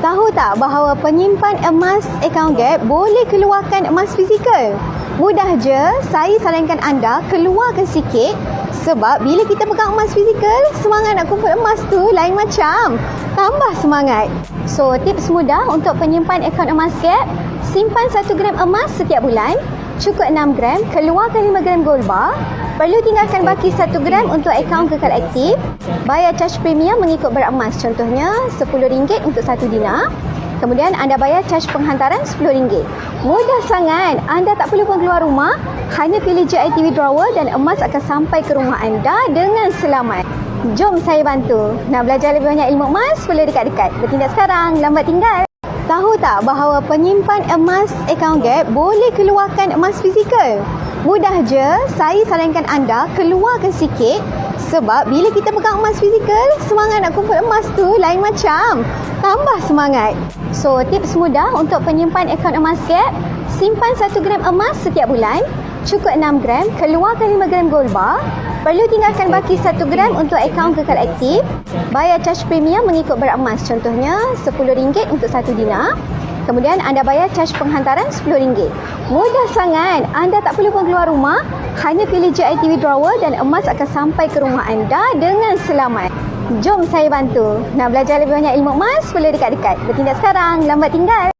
Tahu tak bahawa penyimpan emas akaun Gap boleh keluarkan emas fizikal? Mudah je, saya sarankan anda keluarkan sikit sebab bila kita pegang emas fizikal, semangat nak kumpul emas tu lain macam. Tambah semangat. So, tips mudah untuk penyimpan akaun emas Gap, simpan 1 gram emas setiap bulan, cukup 6 gram, keluarkan 5 gram gold bar, perlu tinggalkan baki 1 gram untuk akaun kekal aktif, bayar charge premium mengikut berat emas, contohnya RM10 untuk 1 dinar. Kemudian anda bayar charge penghantaran RM10. Mudah sangat, anda tak perlu pun keluar rumah, hanya pilih JIT withdrawal dan emas akan sampai ke rumah anda dengan selamat. Jom saya bantu. Nak belajar lebih banyak ilmu emas, perlu dekat-dekat. Bertindak sekarang, lambat tinggal. Tahu tak bahawa penyimpan emas akaun Gap boleh keluarkan emas fizikal? Mudah je, saya sarankan anda keluarkan sikit sebab bila kita pegang emas fizikal, semangat nak kumpul emas tu lain macam. Tambah semangat. So, tips mudah untuk penyimpan akaun emas Gap, simpan 1 gram emas setiap bulan, cukup 6 gram, keluarkan 5 gram gold bar, perlu tinggalkan baki 1 gram untuk akaun kekal aktif, bayar charge premium mengikut berat emas, contohnya RM10 untuk 1 dinar. Kemudian anda bayar charge penghantaran RM10. Mudah sangat, anda tak perlu pun keluar rumah, hanya pilih JIT withdrawal dan emas akan sampai ke rumah anda dengan selamat. Jom saya bantu. Nak belajar lebih banyak ilmu emas, perlu dekat-dekat. Bertindak sekarang, lambat tinggal.